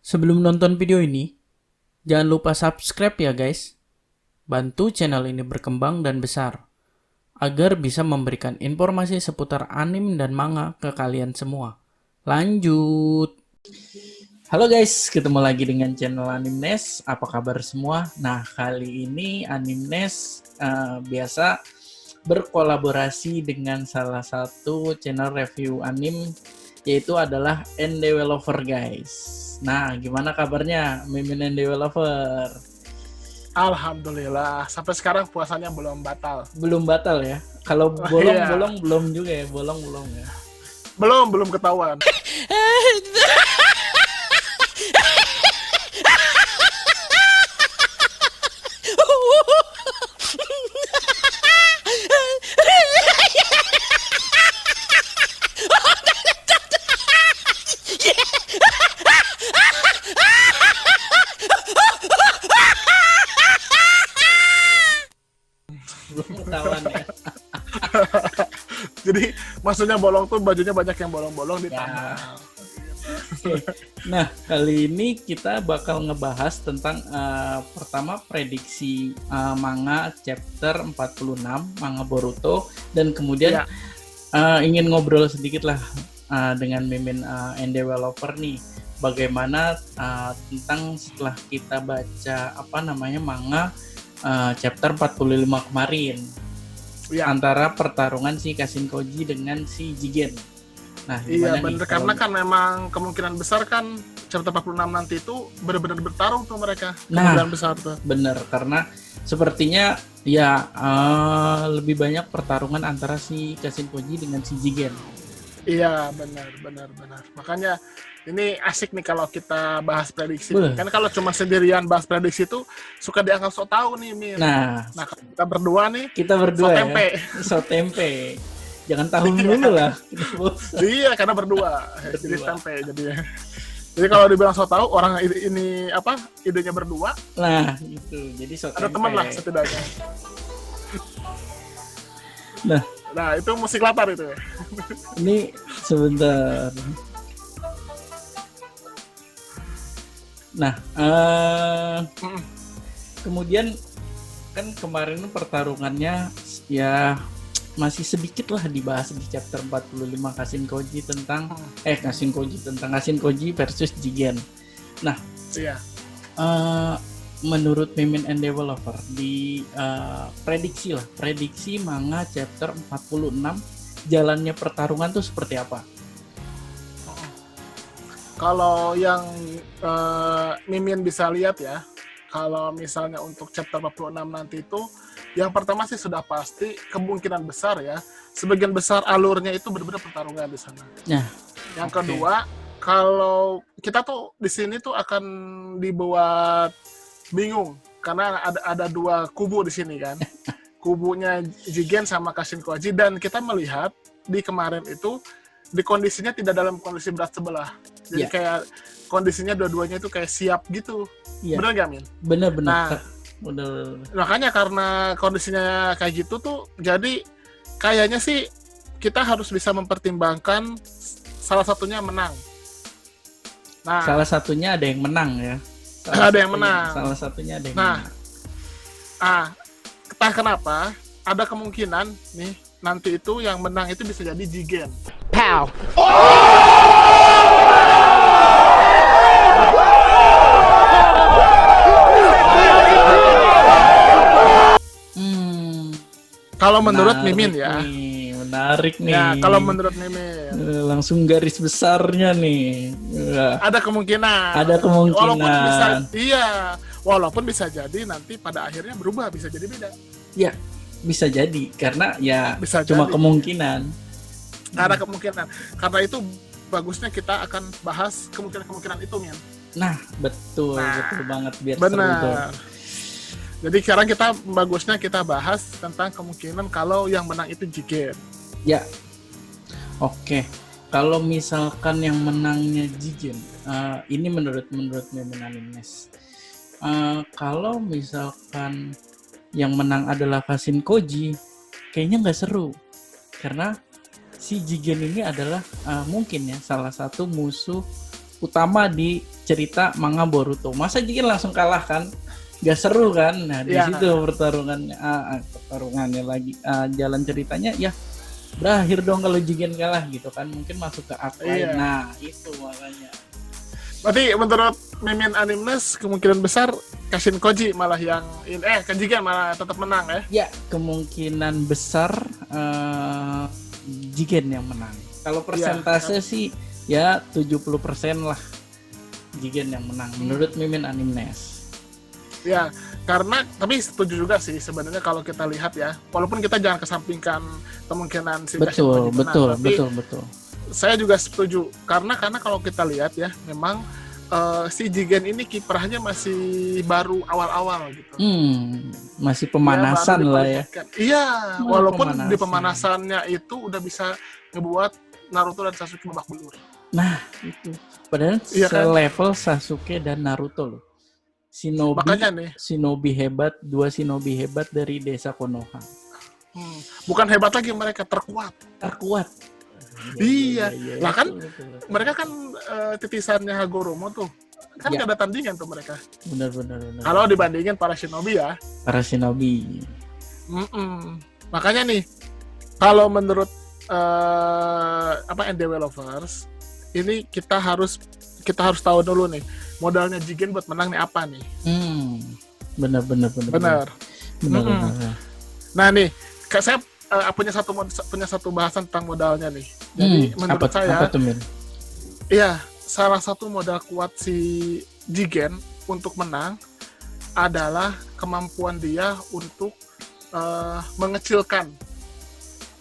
Sebelum nonton video ini, jangan lupa subscribe ya guys. Bantu channel ini berkembang dan besar, agar bisa memberikan informasi seputar anime dan manga ke kalian semua. Lanjut! Halo guys, ketemu lagi dengan channel Animnes. Apa kabar semua? Nah, kali ini Animnes biasa berkolaborasi dengan salah satu channel review anime, yaitu adalah Endeveloper guys. Nah, gimana kabarnya Mimin Endeveloper? Alhamdulillah, sampai sekarang puasanya belum batal. Belum batal ya? Kalau bolong-bolong belum juga ya? Bolong-bolong ya? Belum ketahuan. Belum ketahuan ya? Jadi maksudnya bolong tuh bajunya banyak yang bolong-bolong di Ya. tangan. Nah, kali ini kita bakal ngebahas tentang pertama prediksi manga chapter 46, manga Boruto, dan kemudian Ya. Ingin ngobrol sedikit lah dengan Mimin Endeveloper nih. Bagaimana tentang setelah kita baca manga chapter 45 kemarin. Ya. Antara pertarungan si Kashin Koji dengan si Jigen. Nah, Iya gimana bener, nih karena kan memang kemungkinan besar kan chapter 46 nanti itu benar-benar bertarung tuh mereka. Nah. Kemungkinan besar tuh. Bener, karena sepertinya ya lebih banyak pertarungan antara si Kashin Koji dengan si Jigen. Iya benar. Makanya ini asik nih kalau kita bahas prediksi. Beuh. Kan kalau cuma sendirian bahas prediksi itu suka dianggap sok tahu nih, Min. Nah, Nah, kita berdua nih kita berdua sok ya. tempe. So tempe. Jangan tahu dulu lah. Iya, karena berdua. Jadi tempe jadinya. Jadi kalau dibilang so tahu orang ini idenya berdua, Nah, gitu. Jadi so ada tempe. teman lah setidaknya. Nah, itu musik lapar itu ya. ini sebentar. Nah, kemudian kan kemarin pertarungannya ya masih sedikit lah dibahas di chapter 45 Kashin Koji tentang Kashin Koji versus Jigen. Nah, Iya. menurut Mimin Endeveloper di prediksi manga chapter 46 jalannya pertarungan tuh seperti apa? Kalau yang Mimin bisa lihat ya, kalau misalnya untuk chapter 46 nanti itu, yang pertama sih sudah pasti kemungkinan besar ya, sebagian besar alurnya itu benar-benar pertarungan di sana. Nah, yang oke. kedua, kalau kita tuh di sini tuh akan dibuat bingung karena ada dua kubu di sini kan. Kubunya Jigen sama Kashin Koji, dan kita melihat di kemarin itu di kondisinya tidak dalam kondisi berat sebelah. Jadi Iya. kayak kondisinya dua-duanya itu kayak siap gitu. Iya. Bener gak, Min? Bener-bener. Nah, Bener. makanya karena kondisinya kayak gitu tuh, jadi kayaknya sih kita harus bisa mempertimbangkan salah satunya menang. Nah, Salah satunya ada yang menang ya. Ada yang menang. Salah satunya ada yang Nah. menang. entah kenapa ada kemungkinan nih nanti itu yang menang itu bisa jadi Jigen. Pow! Kalau menurut Menarik Mimin ya. nih, menarik nih. Ya, kalau menurut Mimin. Langsung garis besarnya nih. Ada kemungkinan. Ada kemungkinan. Walaupun bisa jadi nanti pada akhirnya berubah, bisa jadi beda. Ya, bisa jadi karena ya Bisa cuma jadi. kemungkinan. Ada kemungkinan. Karena itu bagusnya kita akan bahas kemungkinan itu, Min. Nah, betul banget biar seru tuh. Benar. Jadi sekarang bagusnya kita bahas tentang kemungkinan kalau yang menang itu Jigen. Ya. Oke. Kalau misalkan yang menangnya Jigen, ini menurut Mimin Animes. Kalau misalkan yang menang adalah Kashin Koji, kayaknya nggak seru. Karena si Jigen ini adalah mungkin ya salah satu musuh utama di cerita manga Boruto. Masa Jigen langsung kalah kan? Gak seru kan? Nah di situ pertarungannya lagi jalan ceritanya ya berakhir dong kalau Jigen kalah gitu kan, mungkin masuk ke arc lain. Nah itu makanya. Berarti menurut Mimin Animeness kemungkinan besar Kashin Koji malah yang Jigen malah tetap menang ya? Ya kemungkinan besar Jigen yang menang. Kalau persentase sih ya 70% lah Jigen yang menang menurut Mimin Animeness. Ya, karena tapi setuju juga sih sebenarnya kalau kita lihat ya, walaupun kita jangan kesampingkan kemungkinan si Kashin Koji menang, betul. Saya juga setuju karena kalau kita lihat ya, memang si Jigen ini kiprahnya masih baru awal-awal gitu. Masih pemanasan lah ya. Iya, walaupun di pemanasannya itu udah bisa ngebuat Naruto dan Sasuke babak belur. Nah, itu. Padahal selevel Sasuke dan Naruto loh. Shinobi hebat, 2 shinobi hebat dari desa Konoha. Bukan hebat lagi, mereka terkuat. Iya. Lah kan betul. Mereka kan titisannya Hagoromo tuh. Kan gak ada tandingan tuh mereka. Benar. Kalau dibandingin para shinobi ya. Makanya nih, kalau menurut NDW Lovers, ini kita harus tahu dulu nih modalnya Jigen buat menang nih apa nih. Benar. Nah nih, saya punya satu bahasan tentang modalnya nih. Jadi menurut saya, iya, salah satu modal kuat si Jigen untuk menang adalah kemampuan dia untuk mengecilkan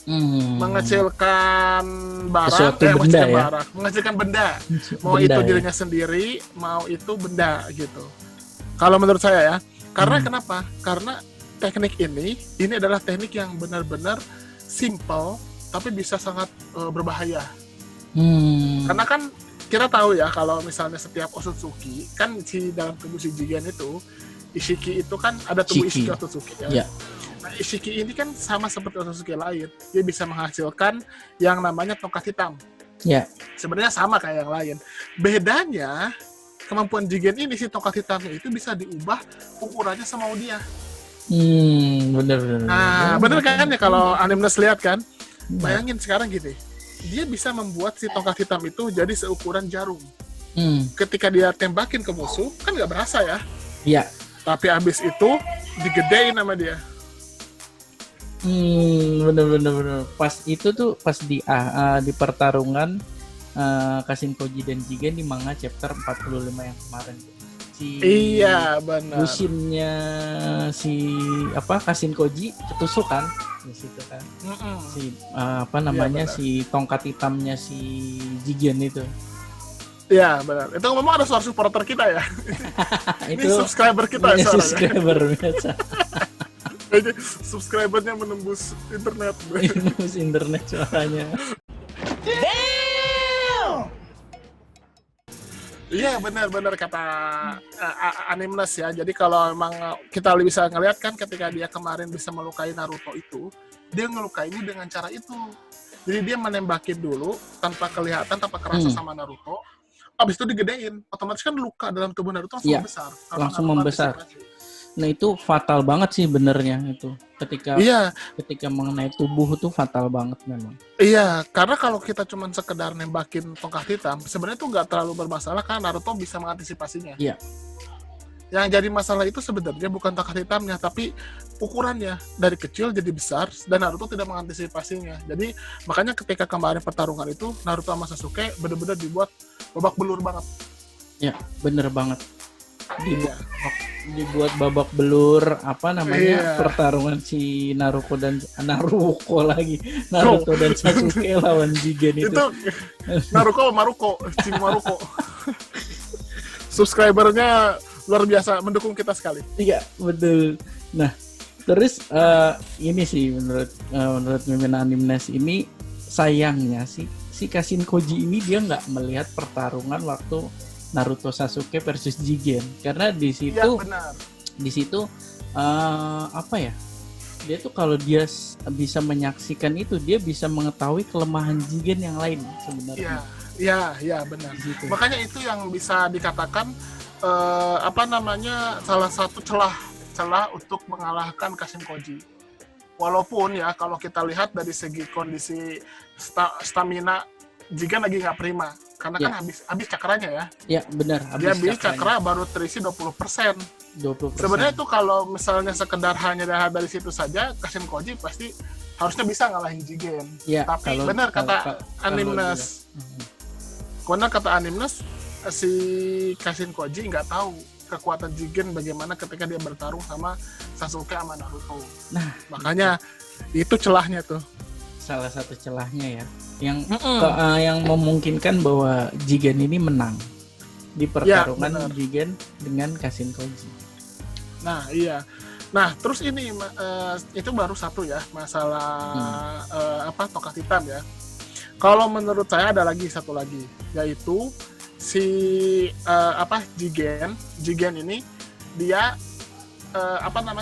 barang, mengecilkan benda, mau itu dirinya sendiri, mau itu benda gitu. Kalau menurut saya ya, karena kenapa? Karena teknik ini adalah teknik yang benar-benar simple, tapi bisa sangat berbahaya. Karena kan kita tahu ya, kalau misalnya setiap Otsutsuki, kan dalam tubuh si Jigen itu, Ishiki itu kan ada tubuh Ishiki Otsutsuki ya. Nah, Ishiki ini kan sama seperti Otsutsuki lain, dia bisa menghasilkan yang namanya tongkat hitam. Sebenarnya sama kayak yang lain. Bedanya kemampuan Jigen ini, si tongkat hitamnya itu bisa diubah ukurannya semau dia. Bener. Nah, bener kan ya kalau Animeness lihat kan? Bayangin sekarang gini, dia bisa membuat si tongkat hitam itu jadi seukuran jarum. Ketika dia tembakin ke musuh, kan nggak berasa ya? Iya. Tapi abis itu digedein sama dia. Bener. Pas itu tuh pas di pertarungan Kashin Koji dan Jigen di manga chapter 45 yang kemarin. Iya, benar. Bushinnya si Kashin Koji ketusuk kan di situ kan. Si tongkat hitamnya si Jigen itu. Iya, benar. Itu memang ada suara supporter kita ya. Ini subscriber kita ya, subscriber biasa. Subscribernya menembus internet. Menembus internet suaranya. Iya, benar kata Animeness ya. Jadi kalau memang kita bisa ngelihat kan, ketika dia kemarin bisa melukai Naruto itu, dia ngelukainya dengan cara itu. Jadi dia menembakin dulu tanpa kelihatan, tanpa kerasa sama Naruto. Abis itu digedein, otomatis kan luka dalam tubuh Naruto langsung membesar. Nah itu fatal banget sih benernya itu. Ketika mengenai tubuh itu fatal banget memang. Iya, karena kalau kita cuma sekedar nembakin tongkat hitam, sebenarnya itu nggak terlalu bermasalah karena Naruto bisa mengantisipasinya. Iya. Yang jadi masalah itu sebenarnya bukan tongkat hitamnya, tapi ukurannya dari kecil jadi besar dan Naruto tidak mengantisipasinya. Jadi makanya ketika kemarin pertarungan itu Naruto sama Sasuke benar-benar dibuat babak belur banget. Ya, bener banget. Dibuat babak belur pertarungan si Naruto dan Sasuke lawan Jigen itu. Maruko. Subscribernya luar biasa, mendukung kita sekali. Iya, betul. Nah, terus ini sih menurut Mimin Animeness ini sayangnya si Kashin Koji ini dia nggak melihat pertarungan waktu Naruto Sasuke versus Jigen, karena di situ dia tuh kalau dia bisa menyaksikan itu, dia bisa mengetahui kelemahan Jigen yang lain sebenarnya. Ya benar. Gitu. Makanya itu yang bisa dikatakan salah satu celah untuk mengalahkan Kashin Koji. Walaupun ya kalau kita lihat dari segi kondisi stamina Jigen lagi nggak prima karena kan habis cakranya ya. Ya benar. Dia habis cakra baru terisi 20%. 20%. Sebenarnya itu kalau misalnya sekedar hanya dari situ saja, Kashin Koji pasti harusnya bisa ngalahin Jigen. Ya, tapi benar kata Animness. Benar kata Animness, si Kashin Koji nggak tahu kekuatan Jigen bagaimana ketika dia bertarung sama Sasuke sama Naruto. Nah, makanya itu celahnya tuh. Salah satu celahnya ya, yang memungkinkan bahwa Jigen ini menang di pertarungan Jigen dengan Kashin Koji. Nah iya, nah terus ini itu baru satu ya masalah tongkat hitam ya. Kalau menurut saya ada lagi satu lagi, yaitu si Jigen ini dia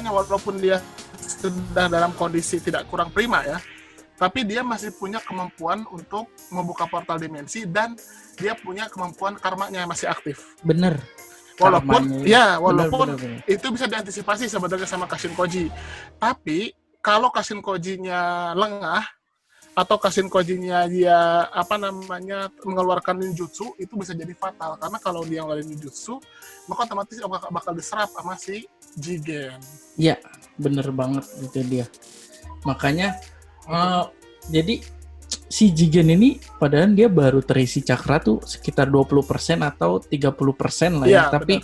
walaupun dia sudah dalam kondisi tidak kurang prima ya, tapi dia masih punya kemampuan untuk membuka portal dimensi dan dia punya kemampuan karmanya masih aktif. Bener. Walaupun bener. Itu bisa diantisipasi sebenarnya sama Kashin Koji. Tapi kalau Kashin Koji-nya lengah atau Kashin Koji-nya dia mengeluarkan ninjutsu, itu bisa jadi fatal karena kalau dia ngeluarin ninjutsu maka otomatis bakal diserap sama si Jigen. Iya, bener banget itu dia. Makanya jadi si Jigen ini padahal dia baru terisi cakra tuh sekitar 20% atau 30% lah ya. Tapi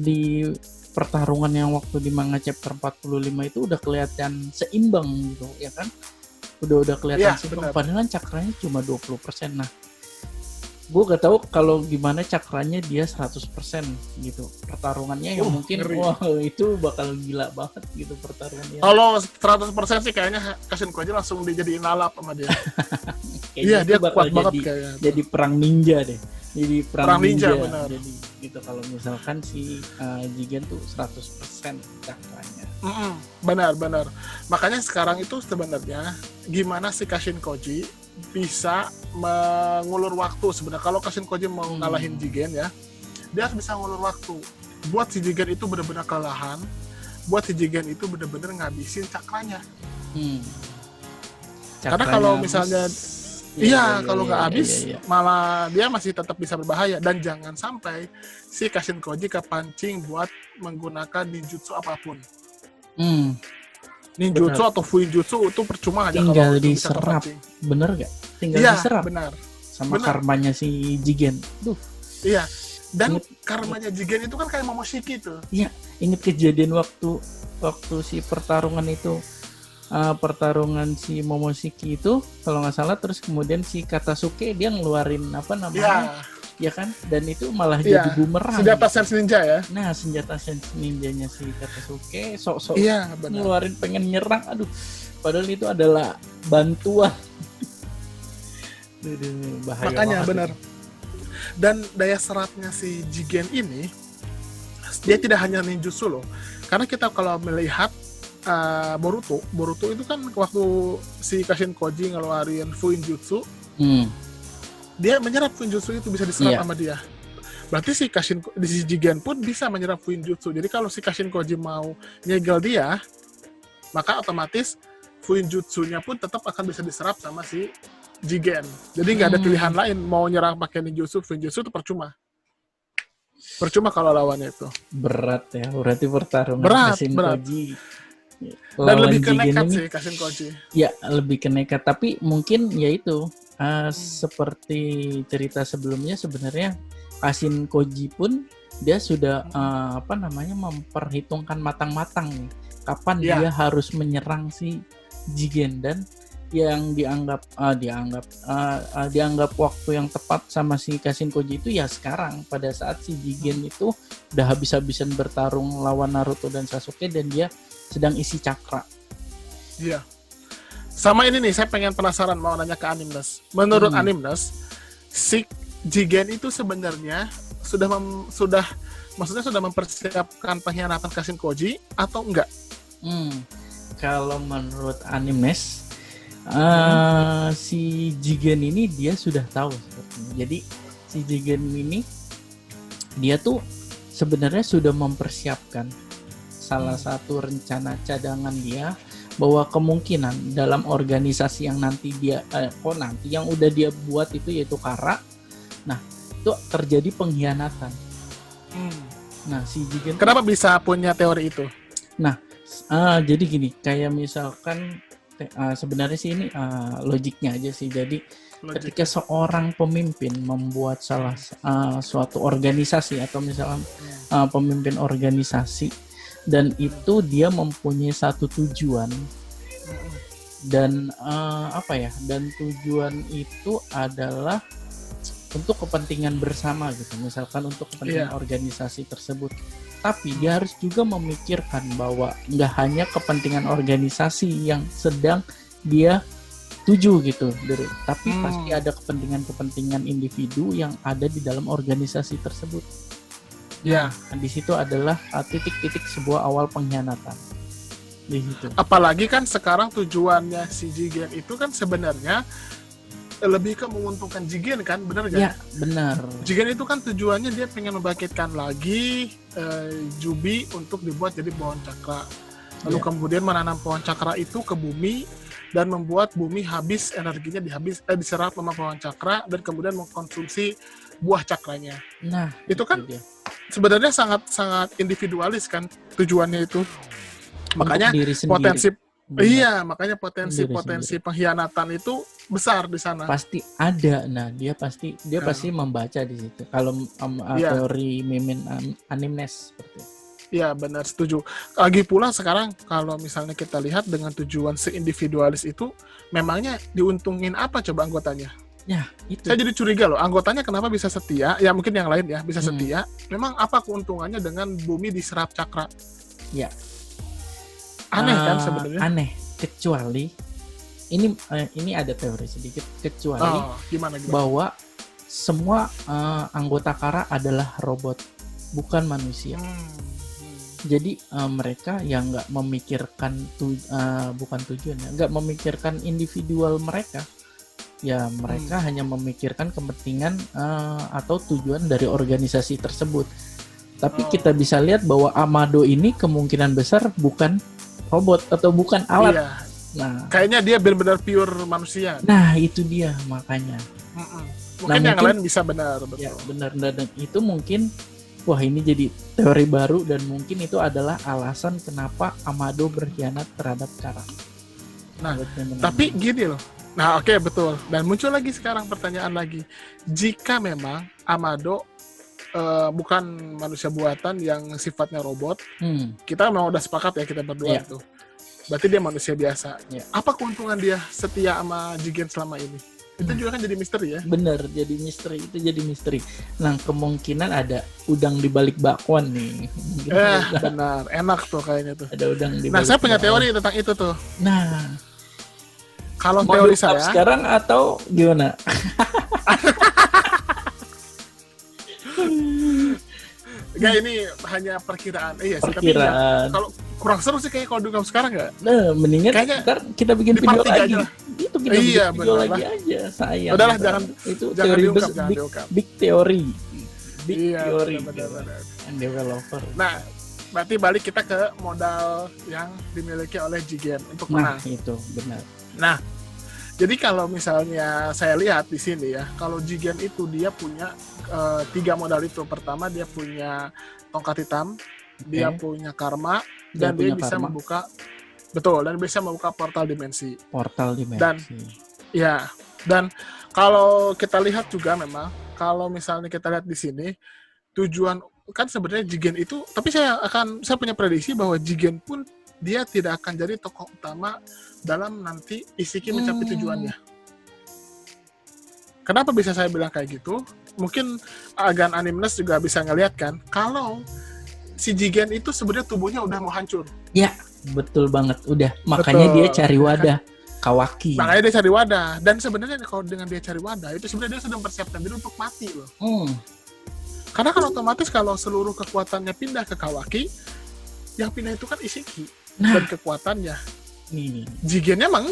di pertarungan yang waktu di manga chapter 45 itu udah kelihatan seimbang gitu ya kan. Udah kelihatan seimbang. Padahal cakranya cuma 20%. Nah, gue gak tahu kalau gimana cakranya dia 100% gitu pertarungannya yang mungkin itu bakal gila banget gitu pertarungannya. Kalau 100% sih kayaknya Kashin Koji langsung dijadiin lalap sama dia. Iya dia kuat banget kayaknya. Jadi perang ninja deh. Jadi perang ninja benar. Jadi gitu kalau misalkan si Jigen tuh 100% cakranya. Benar. Makanya sekarang itu sebenarnya gimana si Kashin Koji bisa mengulur waktu sebenarnya. Kalau Kashin Koji mau ngalahin Jigen ya, dia harus bisa ngulur waktu buat si Jigen itu benar-benar kelelahan, buat si Jigen itu benar-benar ngabisin cakranya. Karena kalau misalnya kalau nggak habis malah dia masih tetap bisa berbahaya. Dan jangan sampai si Kashin Koji kepancing buat menggunakan ninjutsu apapun. Ninjutsu atau fuinjutsu itu percuma aja tinggal diserap. Bener gak? Tinggal diserap. Benar. Sama karmanya si Jigen. Iya. Dan karmanya Jigen itu kan kayak Momoshiki tuh. Iya. Ingat kejadian waktu si pertarungan itu. Pertarungan si Momoshiki itu kalau nggak salah, terus kemudian si Katasuke dia ngeluarin ya kan, dan itu malah jadi bumerang. Senjata Sense Ninja ya. Nah, senjata Sense Ninjanya si Katasuke sok-sok ngeluarin pengen nyerang, padahal itu adalah bantuan. Bahaya. Makanya benar. Dan daya serapnya si Jigen ini dia tidak hanya ninjutsu loh. Karena kita kalau melihat Boruto itu kan waktu si Kashin Koji ngeluarin fuinjutsu, dia menyerap fuinjutsu itu bisa diserap sama dia. Berarti si Jigen pun bisa menyerap fuinjutsu. Jadi kalau si Kashin Koji mau nyegel dia, maka otomatis fuinjutsunya pun tetap akan bisa diserap sama si Jigen. Jadi nggak ada pilihan lain, mau nyerang pakai ninjutsu, fuinjutsu itu percuma. Percuma kalau lawannya itu. Berat ya, berarti pertarungan Kashin Koji. Dan lebih ke nekat sih Kashin Koji. Ya, lebih ke nekat. Tapi mungkin ya itu seperti cerita sebelumnya, sebenarnya Kashin Koji pun dia sudah memperhitungkan matang-matang nih kapan dia harus menyerang si Jigen, dan yang dianggap waktu yang tepat sama si Kashin Koji itu ya sekarang, pada saat si Jigen itu udah habis-habisan bertarung lawan Naruto dan Sasuke dan dia sedang isi cakra. Iya. Sama ini nih, saya pengen penasaran mau nanya ke Animness. Menurut Animness, si Jigen itu sebenarnya sudah mempersiapkan pengkhianatan Kashin Koji atau enggak? Kalau menurut Animness, Si Jigen ini dia sudah tahu sepertinya. Jadi si Jigen ini dia tuh sebenarnya sudah mempersiapkan salah satu rencana cadangan dia, bahwa kemungkinan dalam organisasi yang nanti yang udah dia buat itu, yaitu Kara, nah itu terjadi pengkhianatan. Nah si Jigen Kenapa bisa punya teori itu? jadi gini, kayak misalkan sebenarnya sih ini logiknya aja sih. Jadi ketika seorang pemimpin membuat suatu organisasi, atau misalkan pemimpin organisasi, dan itu dia mempunyai satu tujuan, dan dan tujuan itu adalah untuk kepentingan bersama gitu, misalkan untuk kepentingan organisasi tersebut. Tapi dia harus juga memikirkan bahwa nggak hanya kepentingan organisasi yang sedang dia tuju gitu, tapi pasti ada kepentingan-kepentingan individu yang ada di dalam organisasi tersebut. Ya. Nah, di situ adalah titik-titik sebuah awal pengkhianatan. Di situ. Apalagi kan sekarang tujuannya si Jigen itu kan sebenarnya lebih ke menguntungkan Jigen kan, benar gak? Ya, benar. Jigen itu kan tujuannya dia pengen membangkitkan lagi Jubi untuk dibuat jadi pohon cakra. Lalu kemudian menanam pohon cakra itu ke bumi dan membuat bumi habis energinya diserap sama pohon cakra, dan kemudian mengkonsumsi buah cakranya. Nah, itu kan sebenarnya sangat individualis kan tujuannya itu. Makanya potensi pengkhianatan itu besar di sana. Pasti ada. Nah, dia pasti membaca di situ. Kalau teori Mimin Animness seperti itu. Iya, benar, setuju. Lagi pula sekarang kalau misalnya kita lihat dengan tujuan seindividualis itu, memangnya diuntungin apa coba anggotanya? Ya, itu. Saya jadi curiga loh, anggotanya kenapa bisa setia? Ya mungkin yang lain ya bisa setia. Memang apa keuntungannya dengan bumi diserap cakra? Ya. Aneh kan sebenarnya? Aneh, kecuali ini ada teori sedikit, kecuali gimana? Bahwa semua anggota Kara adalah robot, bukan manusia. Jadi mereka yang nggak memikirkan bukan tujuannya, nggak memikirkan individual mereka. Ya mereka hanya memikirkan kepentingan atau tujuan dari organisasi tersebut. Tapi kita bisa lihat bahwa Amado ini kemungkinan besar bukan robot atau bukan alat. Iya. Nah, kayaknya dia benar-benar pure manusia. Nah, itu dia makanya. Mungkin yang lain bisa benar, betul. Ya, benar, dan itu mungkin ini jadi teori baru, dan mungkin itu adalah alasan kenapa Amado berkhianat terhadap Kara. Nah, tapi gini loh. Nah, oke, betul. Dan muncul lagi sekarang pertanyaan lagi. Jika memang Amado bukan manusia buatan yang sifatnya robot, kita memang udah sepakat ya kita berdua itu. Berarti dia manusia biasa. Apa keuntungan dia setia sama Jigen selama ini? Itu juga kan jadi misteri ya? Bener, jadi misteri. Nah, kemungkinan ada udang di balik bakwan nih. Benar. Enak tuh kayaknya tuh. Ada udang di balik. Nah, saya punya teori tentang itu tuh. Nah, kalau teori saya sekarang atau gimana? Enggak, ini hanya perkiraan. Iya sih, tapi kalau kurang seru sih kayak kalau diungkap sekarang nggak? Nah, mendingan ntar kita bikin video lagi. Itu kita bikin video lagi aja, sayang. Udahlah, jangan teori diungkap, big teori. Benar. And developer. Nah, berarti balik kita ke modal yang dimiliki oleh Jigen untuk menang. Nah, itu benar. Nah, jadi kalau misalnya saya lihat di sini ya, kalau Jigen itu dia punya 3 modal itu. Pertama, dia punya tongkat hitam, dia punya karma, dan dia bisa membuka portal dimensi. Dan kalau kita lihat juga memang kalau misalnya kita lihat di sini tujuan kan sebenarnya Jigen itu, tapi saya punya prediksi bahwa Jigen pun dia tidak akan jadi tokoh utama dalam nanti Isshiki mencapai tujuannya. Kenapa bisa saya bilang kayak gitu? Mungkin Agan Animness juga bisa ngeliat kan, kalau si Jigen itu sebenarnya tubuhnya udah mau hancur. Ya, betul banget. Udah, makanya dia cari wadah. Kawaki. Makanya dia cari wadah. Dan sebenarnya kalau dengan dia cari wadah, itu sebenarnya dia sudah mempersiapkan diri untuk mati loh. Karena kan otomatis kalau seluruh kekuatannya pindah ke Kawaki, yang pindah itu kan Isshiki dan kekuatannya. Nih. Jigennya mah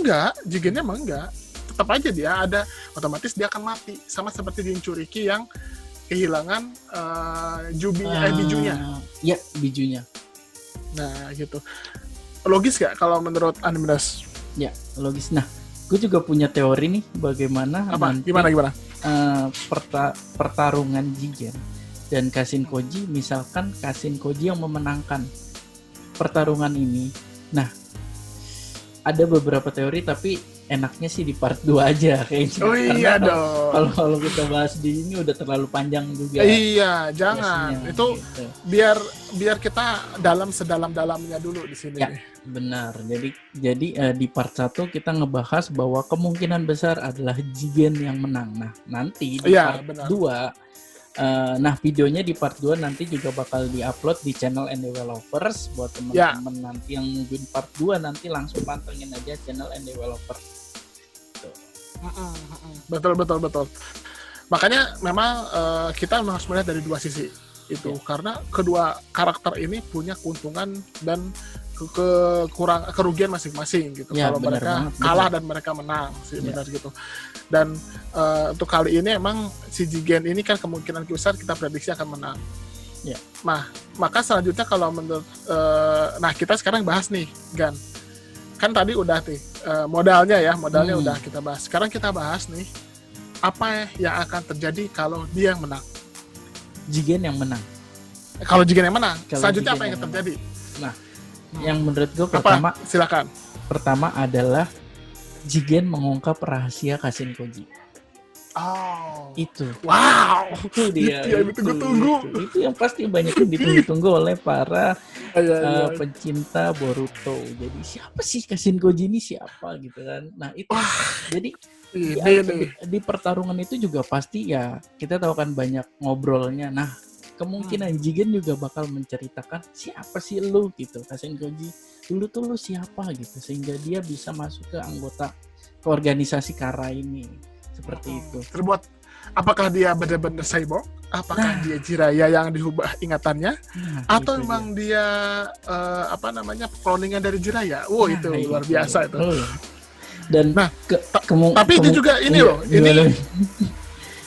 enggak. Tetap aja dia ada, otomatis dia akan mati. Sama seperti Jinchuriki yang kehilangan bijunya. Ya, bijunya. Nah, gitu. Logis gak kalau menurut Animdas? Ya, logis. Nah, gue juga punya teori nih bagaimana Apa? nanti Gimana? pertarungan Jigen dan Kashin Koji, misalkan Kashin Koji yang memenangkan pertarungan ini. Nah, ada beberapa teori tapi enaknya sih di part 2 aja kayaknya. Oh iya dong. Kalau kita bahas di ini udah terlalu panjang juga. Iya, jangan. Biasanya, itu gitu. biar kita sedalam-dalamnya dulu di sini. Ya, benar. Jadi di part 1 kita ngebahas bahwa kemungkinan besar adalah Jigen yang menang. Nah, nanti di part 2 nah videonya di part 2 nanti juga bakal diupload di channel And Developers. Buat teman-teman nanti yang nungguin part 2 nanti langsung pantengin aja channel And Developers. Betul. Makanya memang kita harus melihat dari dua sisi itu, karena kedua karakter ini punya keuntungan dan kerugian masing-masing gitu. Kalau mereka kalah dan mereka menang sih, benar gitu. Dan untuk kali ini emang si Jigen ini kan kemungkinan besar kita prediksi akan menang. Ya. Nah, maka selanjutnya kalau menurut kita sekarang bahas nih, Gan. Kan tadi udah modalnya udah kita bahas. Sekarang kita bahas nih apa yang akan terjadi kalau dia yang menang. Jigen yang menang. Kalau Jigen yang menang, selanjutnya apa yang akan terjadi? Nah, yang menurut gue silakan. Pertama adalah Jigen mengungkap rahasia Kashin Koji. Oh, itu. Wow, itu dia. Tunggu. Itu yang pasti banyak yang ditunggu-tunggu oleh para pencinta Boruto. Jadi siapa sih Kashin Koji ini, siapa gitu kan? Nah itu. Jadi di pertarungan itu juga pasti ya kita tahu kan banyak ngobrolnya. Nah kemungkinan Jigen juga bakal menceritakan siapa sih lu gitu, Kashin Koji. Dulu tuh lu siapa gitu, sehingga dia bisa masuk ke organisasi Kara ini. Seperti itu. Terbuat, apakah dia benar-benar cyborg? Apakah dia Jiraiya yang diubah ingatannya? Atau memang dia cloningan dari Jiraiya? Itu luar biasa itu. Dan tapi ini juga ini loh,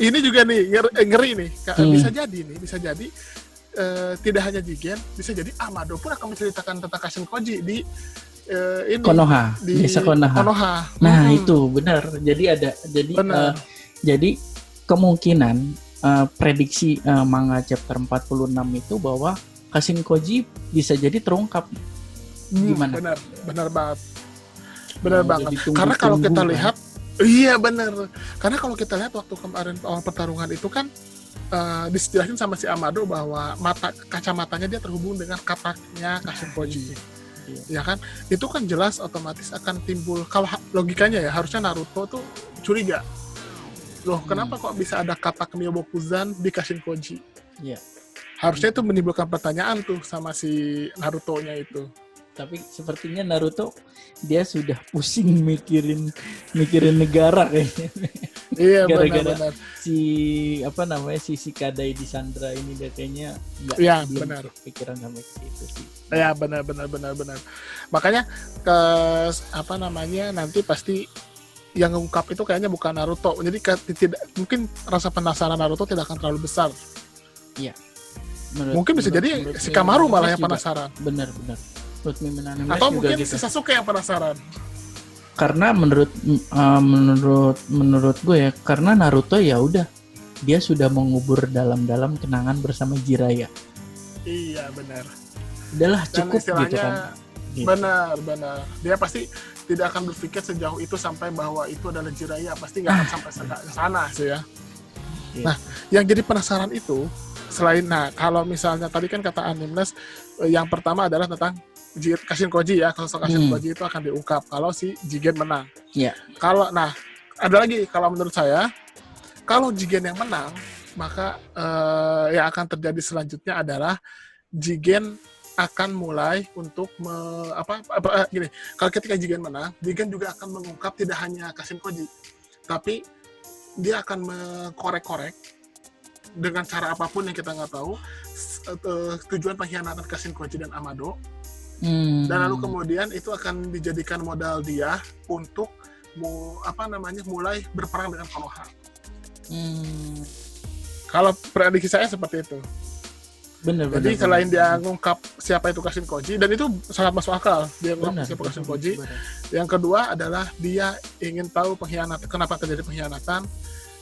ini juga nih ngeri nih. Bisa jadi tidak hanya Jigen, bisa jadi Amado pun akan menceritakan tentang Kashin Koji di Konoha, desa Konoha. Nah itu benar. Jadi kemungkinan prediksi manga chapter 46 itu bahwa Kashin Koji bisa jadi terungkap. Gimana? Benar banget. Karena kalau kita lihat, iya benar. Karena kalau kita lihat waktu kemarin awal pertarungan itu kan dijelasin sama si Amado bahwa kacamatanya dia terhubung dengan kataknya Kashin Koji. Ya kan, itu kan jelas otomatis akan timbul, kalau logikanya ya harusnya Naruto tuh curiga loh, kenapa kok bisa ada katak Myobokuzan di Kashin Koji. Harusnya itu menimbulkan pertanyaan tuh sama si Naruto-nya itu. Tapi sepertinya Naruto dia sudah pusing mikirin negara kayaknya. Iya, gara-gara si Shikadai di Sandra ini dia kayaknya belum pikiran sampai ke situ sih. Ya benar. Makanya nanti pasti yang mengungkap itu kayaknya bukan Naruto. Jadi mungkin rasa penasaran Naruto tidak akan terlalu besar. Iya. Mungkin bisa jadi si Kamaru malah yang penasaran. Benar. Atau mungkin si Sasuke yang penasaran. Karena menurut gue ya, karena Naruto ya udah dia sudah mengubur dalam-dalam kenangan bersama Jiraiya. Iya benar. Udahlah cukup gitu kan. Benar. Dia pasti tidak akan berpikir sejauh itu sampai bahwa itu adalah Jiraiya, pasti nggak akan sampai ke sana sih ya. Nah, yang jadi penasaran itu selain kalau misalnya tadi kan kata Animnas yang pertama adalah tentang Kashin Koji ya, kalau Kashin Koji itu akan diungkap kalau si Jigen menang. Kalau ada lagi, kalau menurut saya kalau Jigen yang menang, maka yang akan terjadi selanjutnya adalah Jigen akan mulai untuk gini, kalau ketika Jigen menang, Jigen juga akan mengungkap tidak hanya Kashin Koji, tapi dia akan mengkorek-korek dengan cara apapun yang kita nggak tahu tujuan pengkhianatan Kashin Koji dan Amado Dan lalu kemudian itu akan dijadikan modal dia untuk mulai berperang dengan Konoha. Kalau prediksi saya seperti itu. Jadi selain dia ngungkap siapa itu Kashin Koji, dan itu sangat masuk akal, dia ngungkap siapa Kashin Koji. Yang kedua adalah dia ingin tahu kenapa terjadi pengkhianatan,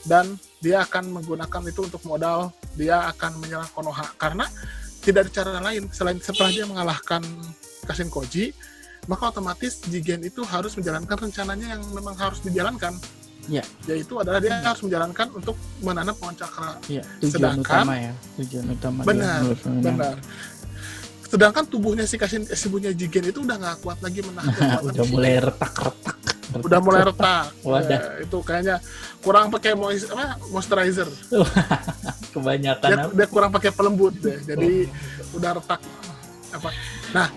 dan dia akan menggunakan itu untuk modal, dia akan menyerang Konoha karena tidak ada cara lain selain setelah dia mengalahkan Kashin Koji, maka otomatis Jigen itu harus menjalankan rencananya yang memang harus dijalankan. Ya. Yaitu adalah dia harus menjalankan untuk menanam pohon cakra. Ya, tujuan utama. Benar. Sedangkan tubuhnya si ibunya Jigen itu udah nggak kuat lagi menahan. Udah mulai retak. Udah mulai retak. Wadah. Itu kayaknya kurang pakai moisturizer. Kebanyakan. Dia kurang pakai pelembut deh. Jadi udah retak. Nah,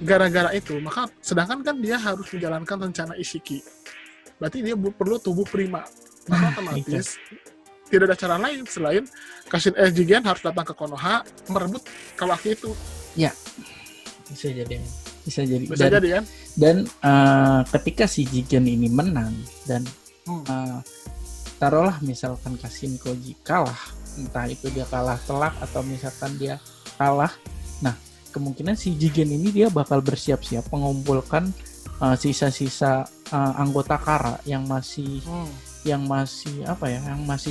gara-gara itu, maka sedangkan kan dia harus menjalankan rencana Ishiki. Berarti dia perlu tubuh prima. Maka otomatis tidak ada cara lain selain Jigen harus datang ke Konoha merebut kawaki itu. Ya, bisa jadi. Bisa jadi kan? Dan ketika si Jigen ini menang dan taruhlah misalkan Kashin Koji kalah, entah itu dia kalah telak atau misalkan dia kalah, nah kemungkinan si Jigen ini dia bakal bersiap-siap mengumpulkan sisa-sisa anggota Kara yang masih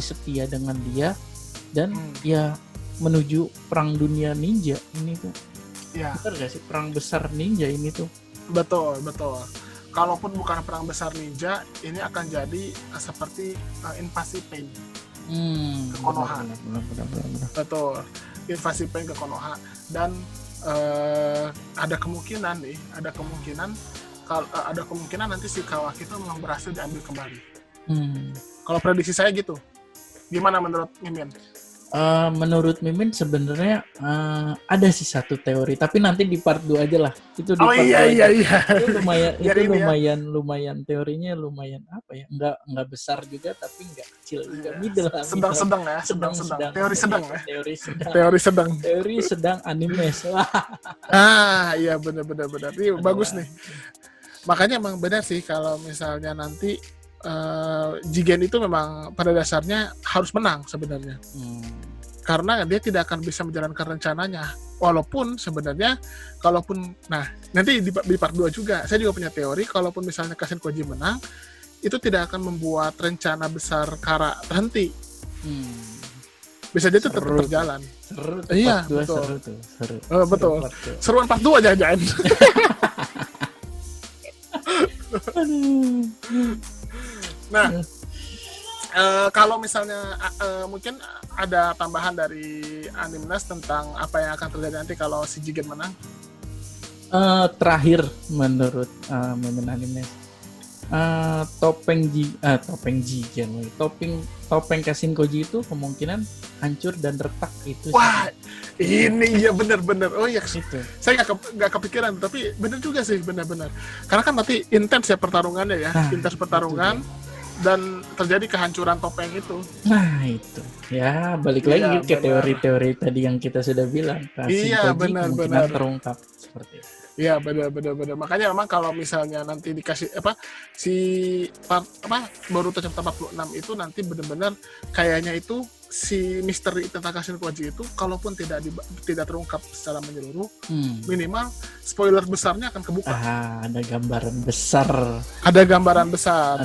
setia dengan dia dan ya menuju perang dunia ninja ini tuh. Ya. Betul gak sih, perang besar ninja ini tuh? Betul. Kalaupun bukan perang besar ninja, ini akan jadi seperti invasi Pain ke Konoha. Benar. Betul, invasi Pain ke Konoha. Dan ada kemungkinan nanti si kawaki itu memang berhasil diambil kembali. Kalau prediksi saya gitu. Gimana menurut Mimin? Menurut Mimin sebenarnya ada sih satu teori, tapi nanti di part 2 aja lah. Itu di part 2 iya. Itu lumayan teorinya lumayan enggak besar juga tapi enggak kecil juga, middle lah. Sedang ya. Teori sedang animes. Iya benar. Ini bagus nih. Makanya emang benar sih kalau misalnya nanti Jigen itu memang pada dasarnya harus menang sebenarnya. Karena dia tidak akan bisa menjalankan rencananya. Walaupun sebenarnya nanti di part 2 juga saya juga punya teori, kalaupun misalnya Kashin Koji menang, itu tidak akan membuat rencana besar Kara terhenti. Bisa jadi tetap berjalan. Seru. Iya, betul. Betul. Seruan part 2 jangan-jangan. Nah, kalau misalnya mungkin ada tambahan dari Animnas tentang apa yang akan terjadi nanti kalau si Jigen menang? Terakhir menurut Mimin Animes, topeng Kashin Koji itu kemungkinan hancur dan retak itu. Wah, ini ya benar. Oh iya, itu. Saya nggak kepikiran, tapi benar juga sih, benar. Karena kan nanti intens ya pertarungannya ya, intens pertarungan. Dan terjadi kehancuran topeng itu. Nah itu ya balik lagi ke teori-teori tadi yang kita sudah bilang. Iya benar. Terungkap seperti itu. Iya benar. Makanya memang kalau misalnya nanti dikasih Boruto chapter 46 itu nanti benar-benar kayaknya itu si misteri tentang Kashin Koji itu kalaupun tidak terungkap secara menyeluruh, minimal spoiler besarnya akan kebuka. Ada gambaran besar.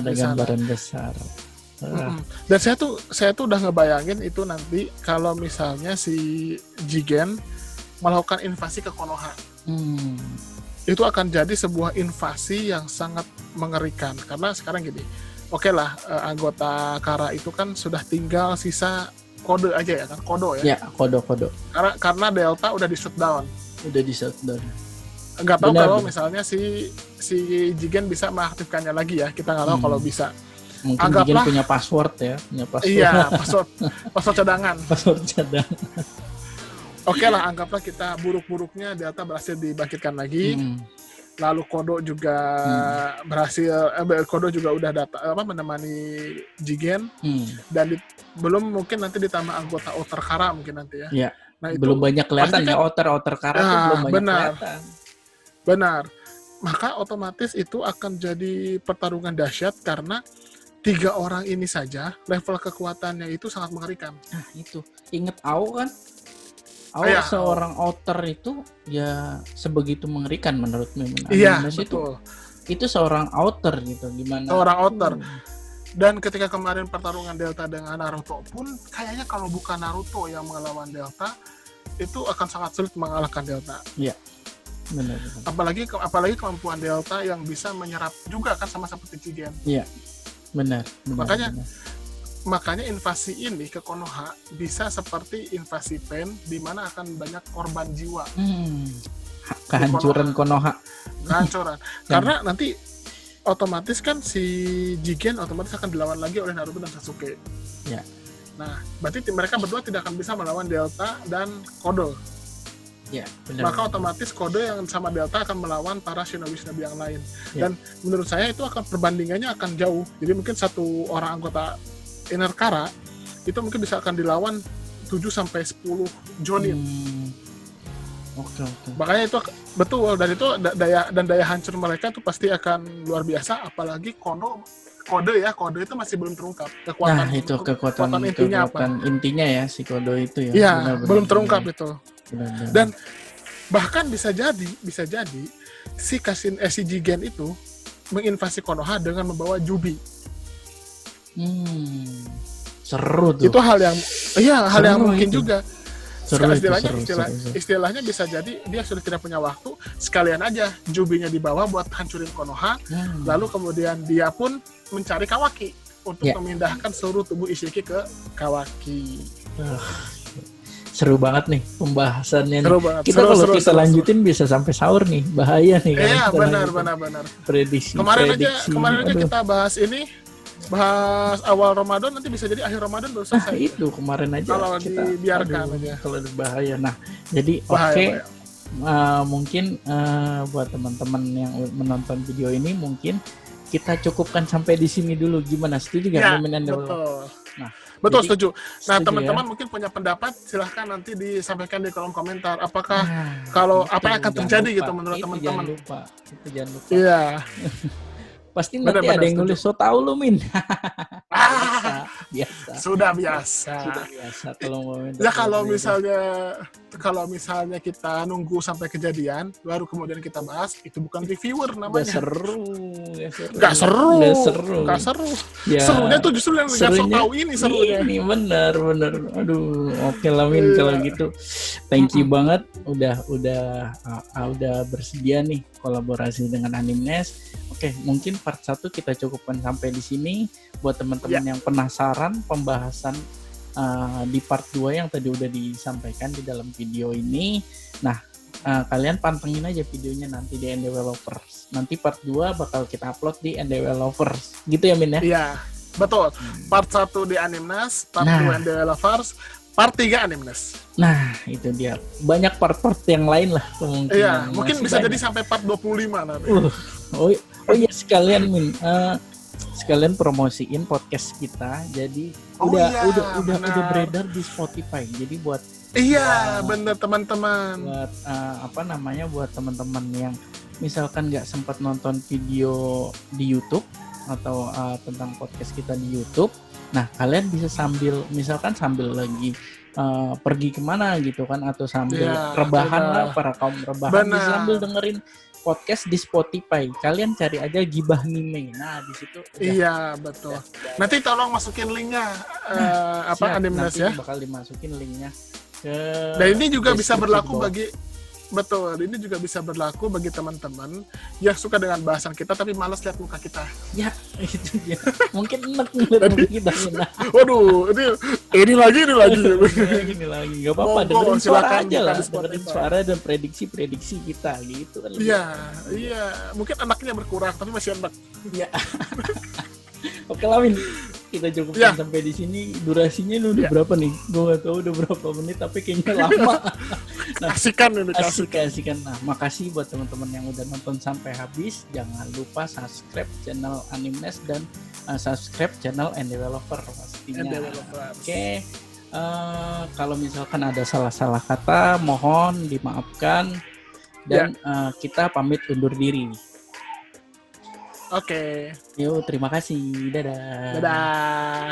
Dan saya tuh udah ngebayangin itu nanti kalau misalnya si Jigen melakukan invasi ke Konoha. Itu akan jadi sebuah invasi yang sangat mengerikan karena sekarang gini. Oke lah, anggota Kara itu kan sudah tinggal sisa kode aja ya kan, kodo ya. Ya, kodo. Karena Delta udah di shutdown. Nggak tahu kalau misalnya si Jigen bisa mengaktifkannya lagi ya. Kita nggak tahu kalau bisa. Mungkin Jigen punya password ya, Iya, password cadangan. Oke lah, anggaplah kita buruk-buruknya Delta berhasil dibangkitkan lagi. Lalu Kodo juga Kodo juga udah menemani Jigen. Dan belum mungkin nanti ditambah anggota Outer Kara mungkin nanti ya. Nah, itu belum banyak kelihatan ya Outer Kara tuh belum banyak kelihatan. Benar. Maka otomatis itu akan jadi pertarungan dahsyat karena 3 orang ini saja level kekuatannya itu sangat mengerikan. Nah, itu. Ingat AO kan? AO Iya, seorang outer itu ya sebegitu mengerikan menurut Mimin. Iya, Animes betul. itu seorang outer gitu. Gimana? Seorang outer. Dan ketika kemarin pertarungan Delta dengan Naruto pun kayaknya kalau bukan Naruto yang melawan Delta itu akan sangat sulit mengalahkan Delta. Iya. Benar. Apalagi kemampuan Delta yang bisa menyerap juga kan sama seperti Jigen. Iya. Benar. Makanya invasi ini ke Konoha bisa seperti invasi Pain di mana akan banyak korban jiwa. Kehancuran Konoha. Kehancuran. Karena nanti otomatis kan si Jigen otomatis akan dilawan lagi oleh Naruto dan Sasuke. Ya. Nah, berarti mereka berdua tidak akan bisa melawan Delta dan Kodo. Ya, benar. Maka otomatis Kodo yang sama Delta akan melawan para shinobi-shinobi yang lain. Ya. Dan menurut saya itu akan perbandingannya akan jauh. Jadi mungkin satu orang anggota Inner Kara itu mungkin bisa akan dilawan 7-10 Jonin. Oke. Makanya itu betul, dan itu daya hancur mereka itu pasti akan luar biasa, apalagi Kode itu masih belum terungkap kekuatan. Nah, itu kekuatan intinya ya si Kodo itu ya. Iya, belum terungkap itu. Benar. Dan bahkan bisa jadi si Jigen itu menginvasi Konoha dengan membawa Jubi. Seru tuh. Itu hal yang mungkin itu juga. Seru. Istilahnya bisa jadi dia sudah tidak punya waktu, sekalian aja Jubinya dibawa buat hancurin Konoha, lalu kemudian dia pun mencari Kawaki untuk memindahkan seluruh tubuh Ishiki ke Kawaki. Seru banget nih pembahasannya nih. Kita Seru, lanjutin bisa sampai sahur nih, bahaya nih. Iya, benar. Prediksi. Kemarin aja kita bahas awal Ramadan, nanti bisa jadi akhir Ramadan baru selesai. Itu kemarin aja kalau kita dibiarkan aja. Kalau bahaya. Nah, jadi mungkin buat teman-teman yang menonton video ini mungkin kita cukupkan sampai di sini dulu. Gimana? Setuju nggak? Betul, setuju. Nah, teman-teman mungkin punya pendapat, silahkan nanti disampaikan di kolom komentar. Apakah apa yang akan terjadi gitu menurut teman-teman? Itu jangan lupa. Iya. Pasti nanti ada yang nulis, so tau lu Min. Biasa. Sudah biasa. Kalau misalnya kita nunggu sampai kejadian baru kemudian kita bahas, itu bukan reviewer namanya. Gak seru. Ya, serunya tuh justru yang so tau ini serunya. Ini benar. Aduh, oke lah Min kalau gitu. Thank you banget udah bersedia nih kolaborasi dengan Animes. Oke, mungkin part 1 kita cukupkan sampai di sini. Buat teman-teman yang penasaran pembahasan di part 2 yang tadi udah disampaikan di dalam video ini. Nah, kalian pantengin aja videonya nanti di NDW Lovers. Nanti part 2 bakal kita upload di NDW Lovers. Gitu ya Min ya? Iya, betul. Part 1 di Animes, part 2 NDW Lovers, part 3 Animes. Nah, itu dia. Banyak part-part yang lain lah kemungkinan. Iya, mungkin bisa jadi sampai part 25 nanti. Oh iya, sekalian Min, sekalian promosiin podcast kita. Jadi udah beredar di Spotify. Jadi buat bener teman-teman. Buat buat teman-teman yang misalkan nggak sempat nonton video di YouTube atau tentang podcast kita di YouTube. Nah, kalian bisa sambil lagi pergi kemana gitu kan, atau sambil rebahan lah, para kaum rebahan bisa sambil dengerin podcast di Spotify. Kalian cari aja Gibah Anime. Nah, di situ betul. Nanti tolong masukin linknya Animes ya. Bakal dimasukin linknya ke. Dan ini juga bisa berlaku ini juga bisa berlaku bagi teman-teman yang suka dengan bahasan kita tapi malas lihat muka kita. Ya, itu dia. Mungkin enak ngeliat muka kita. Waduh, ini lagi. Ini lagi. Gak apa-apa, dengerin suara aja lah. Dengerin suara dan prediksi kita gitu kan. Iya. Mungkin anaknya berkurang tapi masih enak. Iya. Oke lah Min, kita cukupkan sampai di sini. Durasinya udah berapa nih? Gue gak tahu udah berapa menit tapi kayaknya lama. Asik-kan. Nah, makasih buat teman-teman yang udah nonton sampai habis. Jangan lupa subscribe channel Animes dan subscribe channel NDW Lover pastinya. Oke. Kalau misalkan ada salah-salah kata, mohon dimaafkan. Dan kita pamit undur diri nih. Oke. Yuk, terima kasih. Dadah. Dadah.